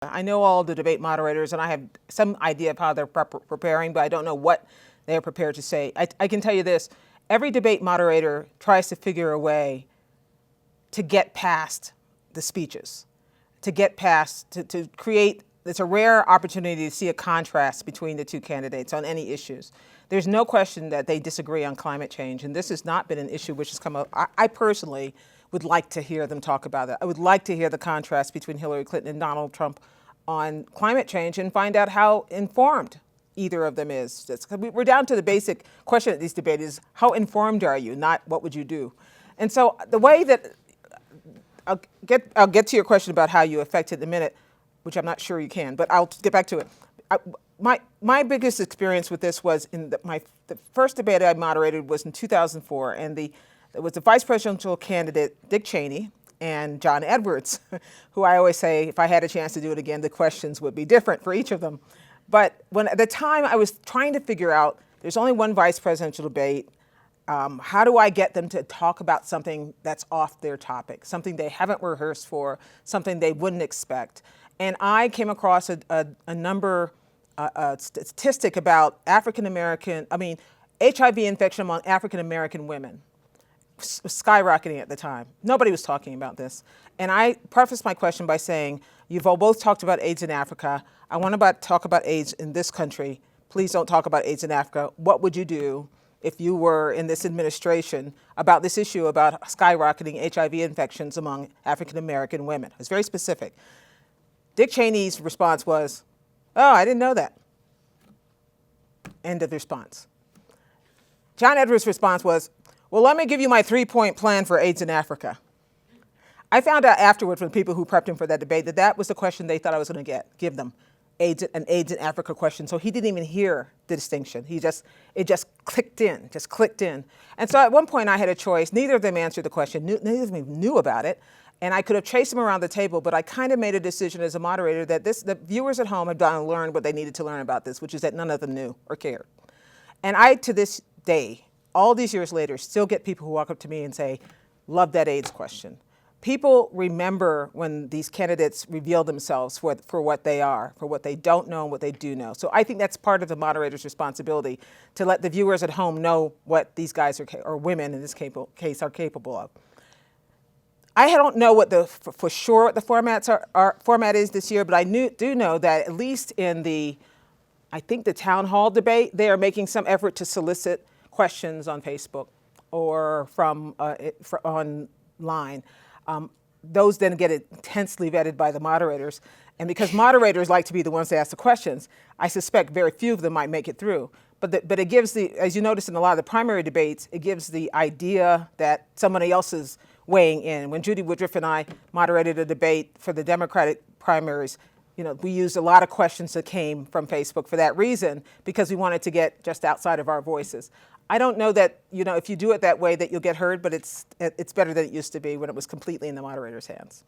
I know all the debate moderators, and I have some idea of how they're preparing, but I don't know what they're prepared to say. I can tell you this. Every debate moderator tries to figure a way to get past the speeches, to get past, to create, it's a rare opportunity to see a contrast between the two candidates on any issues. There's no question that they disagree on climate change, and this has not been an issue which has come up. I personally would like to hear them talk about it. I would like to hear the contrast between Hillary Clinton and Donald Trump on climate change and find out how informed either of them is. We're down to the basic question at these debates is, how informed are you, not what would you do? And so the way that, I'll get to your question about how you affect it in a minute, which I'm not sure you can, but I'll get back to it. My biggest experience with this was in the first debate I moderated was in 2004, and it was the vice presidential candidate, Dick Cheney, and John Edwards, who I always say, if I had a chance to do it again, the questions would be different for each of them. But at the time I was trying to figure out, there's only one vice presidential debate, how do I get them to talk about something that's off their topic, something they haven't rehearsed for, something they wouldn't expect? And I came across a statistic about HIV infection among African-American women was skyrocketing at the time. Nobody was talking about this. And I prefaced my question by saying, you've all both talked about AIDS in Africa. I want to talk about AIDS in this country. Please don't talk about AIDS in Africa. What would you do if you were in this administration about this issue about skyrocketing HIV infections among African-American women? It's very specific. Dick Cheney's response was, oh, I didn't know that. End of the response. John Edwards' response was, well, let me give you my 3-point plan for AIDS in Africa. I found out afterwards from people who prepped him for that debate that was the question they thought I was going to give them, an AIDS in Africa question. So he didn't even hear the distinction. It just clicked in. And so at one point I had a choice. Neither of them answered the question. Neither of them knew about it. And I could have chased them around the table, but I kind of made a decision as a moderator that the viewers at home had done and learned what they needed to learn about this, which is that none of them knew or cared. And I, to this day, all these years later, still get people who walk up to me and say, love that AIDS question. People remember when these candidates reveal themselves for what they are, for what they don't know and what they do know. So I think that's part of the moderator's responsibility, to let the viewers at home know what these guys or women in this case are capable of. I don't know what for sure what the format is this year, but I do know that at least in the town hall debate, they are making some effort to solicit questions on Facebook or from online. Those then get intensely vetted by the moderators. And because moderators like to be the ones to ask the questions, I suspect very few of them might make it through. But it gives as you notice in a lot of the primary debates, it gives the idea that somebody else is weighing in. When Judy Woodruff and I moderated a debate for the Democratic primaries, we used a lot of questions that came from Facebook for that reason, because we wanted to get just outside of our voices. I don't know that, if you do it that way that you'll get heard, but it's better than it used to be when it was completely in the moderator's hands.